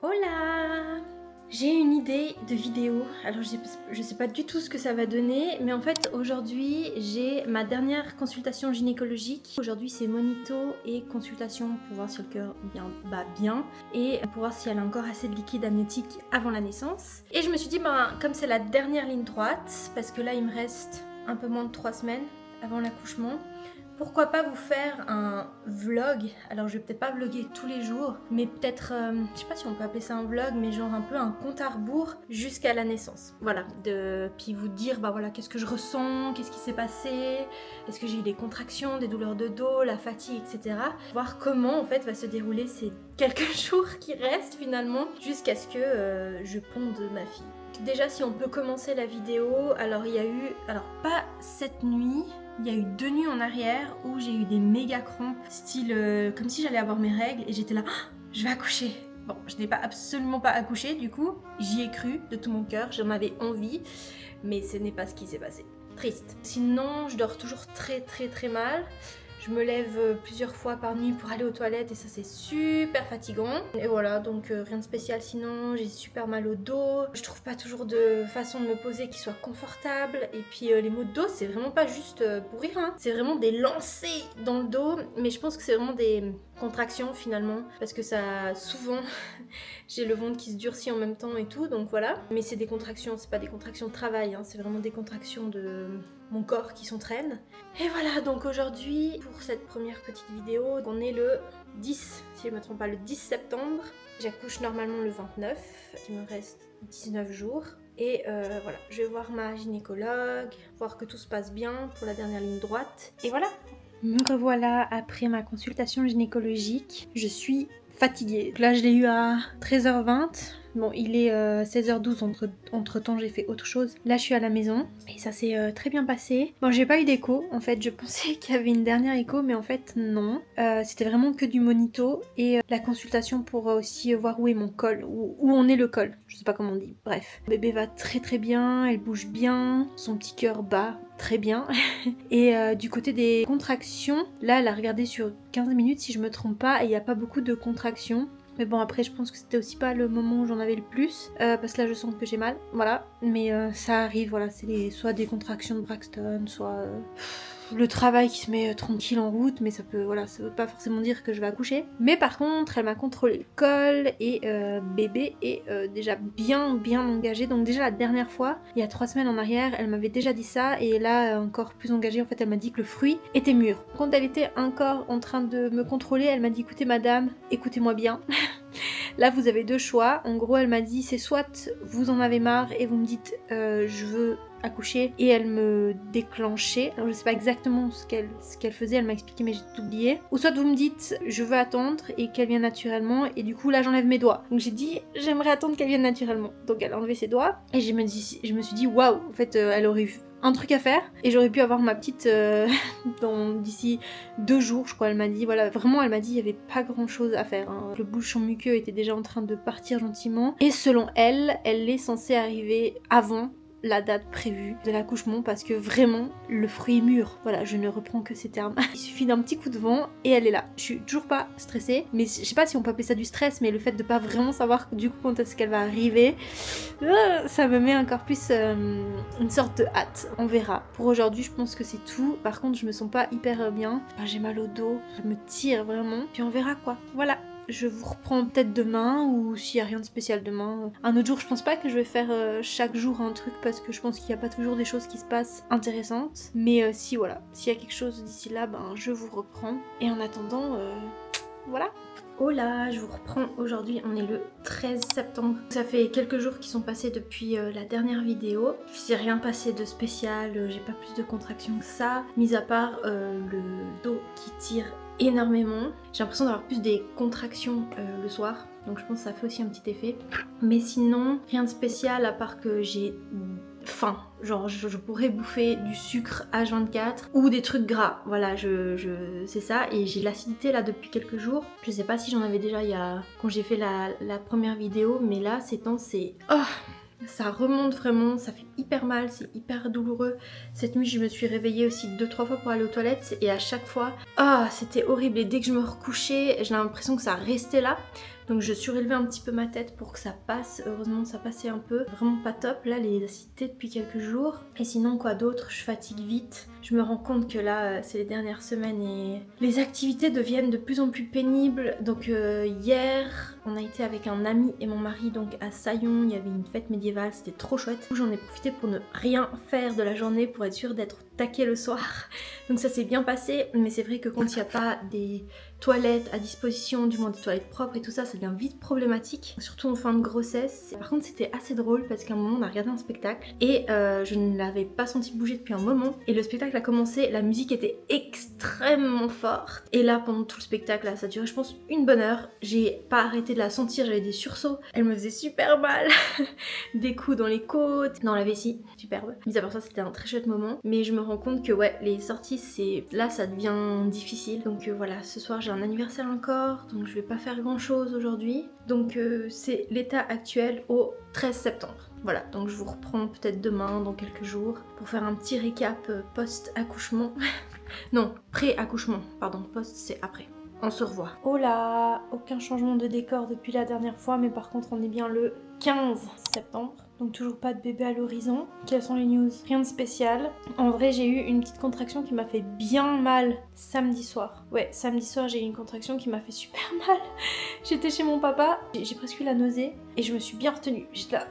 Hola! J'ai une idée de vidéo, alors je sais pas du tout ce que ça va donner, mais en fait aujourd'hui j'ai ma dernière consultation gynécologique. Aujourd'hui c'est monito et consultation pour voir si le cœur bat bien et pour voir si elle a encore assez de liquide amniotique avant la naissance. Et je me suis dit, comme c'est la dernière ligne droite, parce que là il me reste un peu moins de 3 semaines avant l'accouchement, pourquoi pas vous faire un vlog. Alors je vais peut-être pas vlogger tous les jours, mais peut-être, je sais pas si on peut appeler ça un vlog, mais genre un peu un compte à rebours jusqu'à la naissance. Voilà, puis vous dire voilà qu'est-ce que je ressens, qu'est-ce qui s'est passé, est-ce que j'ai eu des contractions, des douleurs de dos, la fatigue, etc. Voir comment en fait va se dérouler ces quelques jours qui restent finalement jusqu'à ce que je ponde ma fille. Déjà si on peut commencer la vidéo, alors il y a eu, pas cette nuit, il y a eu 2 nuits en arrière où j'ai eu des méga crampes, style comme si j'allais avoir mes règles et j'étais là, je vais accoucher. Bon, je n'ai absolument pas accouché du coup, j'y ai cru de tout mon cœur, j'en avais envie, mais ce n'est pas ce qui s'est passé. Triste. Sinon, je dors toujours très mal. Je me lève plusieurs fois par nuit pour aller aux toilettes et ça c'est super fatigant. Et voilà, donc rien de spécial sinon, j'ai super mal au dos. Je trouve pas toujours de façon de me poser qui soit confortable. Et puis les maux de dos, c'est vraiment pas juste pour rire, hein. C'est vraiment des lancers dans le dos. Mais je pense que c'est vraiment des contractions finalement. Parce que ça, souvent, j'ai le ventre qui se durcit en même temps et tout, donc voilà. Mais c'est des contractions, c'est pas des contractions de travail, hein. C'est vraiment des contractions de mon corps qui s'entraîne. Et voilà, donc aujourd'hui, pour cette première petite vidéo, on est le 10, si je ne me trompe pas, le 10 septembre. J'accouche normalement le 29, il me reste 19 jours. Et voilà, je vais voir ma gynécologue, voir que tout se passe bien pour la dernière ligne droite. Et voilà. Me revoilà après ma consultation gynécologique. Je suis fatiguée. Là, je l'ai eu à 13h20. Bon, il est 16h12, entre temps j'ai fait autre chose. Là je suis à la maison et ça s'est très bien passé. Bon, j'ai pas eu d'écho, en fait je pensais qu'il y avait une dernière écho mais en fait non. C'était vraiment que du monito et la consultation pour aussi voir où est mon col, où en est le col, je sais pas comment on dit, bref. Le bébé va très bien, elle bouge bien, son petit cœur bat très bien. Et du côté des contractions, là elle a regardé sur 15 minutes si je me trompe pas et il n'y a pas beaucoup de contractions. Mais bon, après, je pense que c'était aussi pas le moment où j'en avais le plus, parce que là, je sens que j'ai mal, voilà. Mais ça arrive, voilà, c'est soit des contractions de Braxton, soit le travail qui se met tranquille en route, mais ça veut pas forcément dire que je vais accoucher. Mais par contre, elle m'a contrôlé le col, et bébé est déjà bien engagé. Donc déjà, la dernière fois, il y a 3 semaines en arrière, elle m'avait déjà dit ça, et là, encore plus engagée, en fait, elle m'a dit que le fruit était mûr. Quand elle était encore en train de me contrôler, elle m'a dit, écoutez madame, écoutez-moi bien. Là vous avez 2 choix. En gros elle m'a dit c'est soit vous en avez marre et vous me dites je veux accoucher et elle me déclenchait. Alors je sais pas exactement ce qu'elle faisait, elle m'a expliqué mais j'ai tout oublié. Ou soit vous me dites je veux attendre et qu'elle vienne naturellement et du coup là j'enlève mes doigts. Donc j'ai dit j'aimerais attendre qu'elle vienne naturellement. Donc elle a enlevé ses doigts et je me suis dit waouh, en fait elle aurait eu un truc à faire et j'aurais pu avoir ma petite d'ici 2 jours je crois. Elle m'a dit voilà, vraiment elle m'a dit il y avait pas grand chose à faire, hein. Le bouchon muqueux était déjà en train de partir gentiment et selon elle est censée arriver avant la date prévue de l'accouchement parce que vraiment le fruit est mûr. Voilà, je ne reprends que ces termes. Il suffit d'un petit coup de vent et elle est là. Je suis toujours pas stressée, mais je sais pas si on peut appeler ça du stress, mais le fait de pas vraiment savoir du coup quand est-ce qu'elle va arriver, ça me met encore plus une sorte de hâte. On verra. Pour aujourd'hui, je pense que c'est tout. Par contre, je me sens pas hyper bien. J'ai mal au dos, ça me tire vraiment. Puis on verra quoi. Voilà. Je vous reprends peut-être demain ou s'il n'y a rien de spécial demain. Un autre jour, je pense pas que je vais faire chaque jour un truc parce que je pense qu'il n'y a pas toujours des choses qui se passent intéressantes. Mais si voilà, s'il y a quelque chose d'ici là, je vous reprends. Et en attendant, voilà. Oh là, je vous reprends aujourd'hui, on est le 13 septembre. Ça fait quelques jours qui sont passés depuis la dernière vidéo. Il s'est rien passé de spécial, j'ai pas plus de contractions que ça, mis à part le dos qui tire énormément. J'ai l'impression d'avoir plus des contractions le soir, donc je pense que ça fait aussi un petit effet. Mais sinon, rien de spécial à part que j'ai faim. Genre je pourrais bouffer du sucre H24 ou des trucs gras. Voilà, c'est ça. Et j'ai de l'acidité là depuis quelques jours. Je sais pas si j'en avais déjà quand j'ai fait la première vidéo, mais là ces temps c'est... Oh, ça remonte vraiment, ça fait hyper mal, c'est hyper douloureux. Cette nuit je me suis réveillée aussi 2-3 fois pour aller aux toilettes et à chaque fois, c'était horrible. Et dès que je me recouchais, j'ai l'impression que ça restait là. Donc je surélevais un petit peu ma tête pour que ça passe. Heureusement ça passait un peu. Vraiment pas top là les acidités depuis quelques jours. Et sinon quoi d'autre, je fatigue vite. Je me rends compte que là c'est les dernières semaines et les activités deviennent de plus en plus pénibles. Donc hier on a été avec un ami et mon mari donc à Saillon, il y avait une fête médiévale, c'était trop chouette. J'en ai profité pour ne rien faire de la journée pour être sûre d'être au taquet le soir. Donc ça s'est bien passé, mais c'est vrai que quand il n'y a pas des toilettes à disposition, du moins des toilettes propres et tout ça, ça devient vite problématique, surtout en fin de grossesse. Par contre c'était assez drôle parce qu'à un moment on a regardé un spectacle et je ne l'avais pas senti bouger depuis un moment et le spectacle a commencé, la musique était extrêmement forte et là pendant tout le spectacle, là, ça durait je pense une bonne heure, j'ai pas arrêté de la sentir, j'avais des sursauts, elle me faisait super mal, des coups dans les côtes, dans la vessie, superbe. Mis à part ça c'était un très chouette moment, mais je me rends compte que ouais les sorties c'est là ça devient difficile, donc voilà ce soir j'ai un anniversaire encore, donc je vais pas faire grand chose aujourd'hui, donc c'est l'état actuel au 13 septembre. Voilà, donc je vous reprends peut-être demain, dans quelques jours, pour faire un petit récap post-accouchement. Non, pré-accouchement, pardon, post c'est après. On se revoit. Oh là, aucun changement de décor depuis la dernière fois, mais par contre on est bien le 15 septembre. Donc toujours pas de bébé à l'horizon. Quelles sont les news? Rien de spécial. En vrai j'ai eu une petite contraction qui m'a fait bien mal samedi soir. Ouais, samedi soir j'ai eu une contraction qui m'a fait super mal. J'étais chez mon papa, j'ai presque eu la nausée et je me suis bien retenue. J'étais là,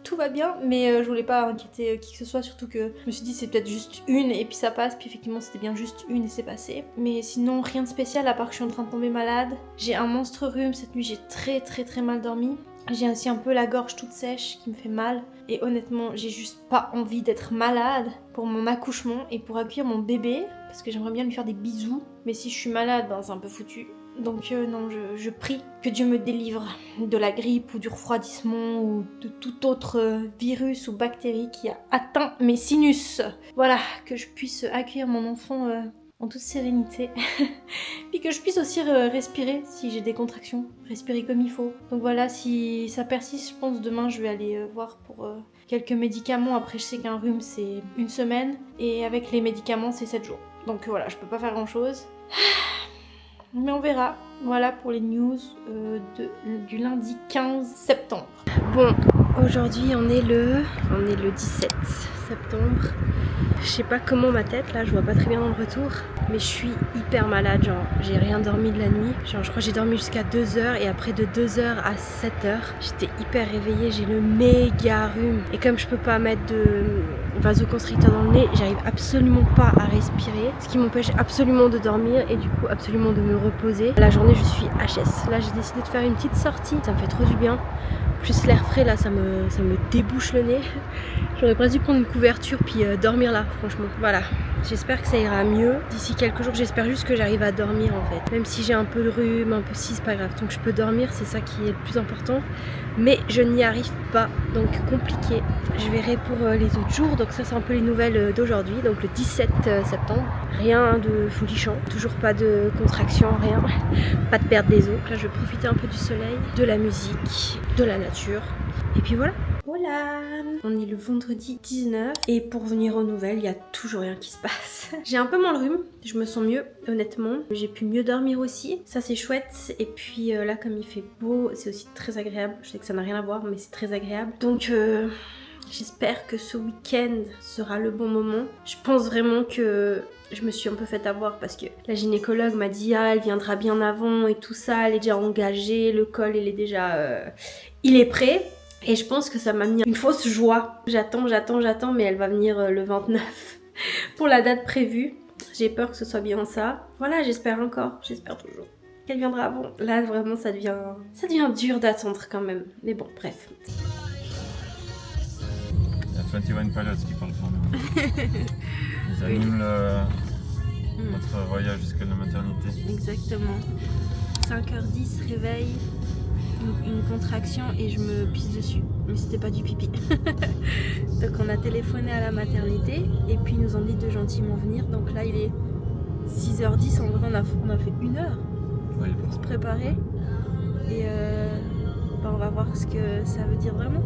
tout va bien, mais je voulais pas inquiéter qui que ce soit, surtout que je me suis dit c'est peut-être juste une et puis ça passe, puis effectivement c'était bien juste une et c'est passé. Mais sinon rien de spécial à part que je suis en train de tomber malade. J'ai un monstre rhume, cette nuit j'ai très mal dormi. J'ai aussi un peu la gorge toute sèche qui me fait mal et honnêtement j'ai juste pas envie d'être malade pour mon accouchement et pour accueillir mon bébé parce que j'aimerais bien lui faire des bisous, mais si je suis malade ben c'est un peu foutu. Donc non, je prie que Dieu me délivre de la grippe ou du refroidissement ou de tout autre virus ou bactérie qui a atteint mes sinus. Voilà, que je puisse accueillir mon enfant en toute sérénité. Puis que je puisse aussi respirer si j'ai des contractions, respirer comme il faut. Donc voilà, si ça persiste, je pense demain je vais aller voir pour quelques médicaments. Après je sais qu'un rhume c'est une semaine et avec les médicaments c'est 7 jours. Donc voilà, je peux pas faire grand chose. Mais on verra. Voilà pour les news du lundi 15 septembre. Bon, aujourd'hui on est le 17 septembre. Je sais pas comment ma tête là, je vois pas très bien dans le retour, mais je suis hyper malade, genre j'ai rien dormi de la nuit, genre je crois que j'ai dormi jusqu'à 2h et après de 2h à 7h, j'étais hyper réveillée, j'ai le méga rhume et comme je peux pas mettre de vasoconstricteur dans le nez, j'arrive absolument pas à respirer, ce qui m'empêche absolument de dormir et du coup absolument de me reposer. La journée je suis HS, là j'ai décidé de faire une petite sortie, ça me fait trop du bien. Plus l'air frais là ça me débouche le nez. J'aurais presque dû prendre une couverture puis dormir là franchement. Voilà, j'espère que ça ira mieux d'ici quelques jours, j'espère juste que j'arrive à dormir en fait. Même si j'ai un peu de rhume, un peu si c'est pas grave, donc je peux dormir, c'est ça qui est le plus important. Mais je n'y arrive pas, donc compliqué. Je verrai pour les autres jours, donc ça c'est un peu les nouvelles d'aujourd'hui, donc le 17 septembre. Rien de folichant, toujours pas de contraction, rien, pas de perte des os. Là je vais profiter un peu du soleil, de la musique, de la nature, et puis voilà. Voilà, on est le vendredi 19 et pour venir aux nouvelles, il n'y a toujours rien qui se passe. J'ai un peu moins le rhume, je me sens mieux honnêtement. J'ai pu mieux dormir aussi, ça c'est chouette. Et puis là comme il fait beau, c'est aussi très agréable. Je sais que ça n'a rien à voir mais c'est très agréable. Donc j'espère que ce week-end sera le bon moment. Je pense vraiment que je me suis un peu fait avoir parce que la gynécologue m'a dit ah elle viendra bien avant et tout ça, elle est déjà engagée, le col il est déjà... il est prêt. Et je pense que ça m'a mis une fausse joie. J'attends, mais elle va venir le 29 pour la date prévue. J'ai peur que ce soit bien ça. Voilà, j'espère encore, j'espère toujours qu'elle viendra avant. Là, vraiment, ça devient dur d'attendre quand même. Mais bon, bref. Il y a 21 Pilots qui parlent pour nous. Ils annulent notre voyage jusqu'à la maternité. Exactement. 5h10, réveil. Une contraction et je me pisse dessus, mais c'était pas du pipi. Donc on a téléphoné à la maternité et puis ils nous ont dit de gentiment venir. Donc là il est 6h10, en vrai on a fait 1 heure pour se préparer et on va voir ce que ça veut dire vraiment.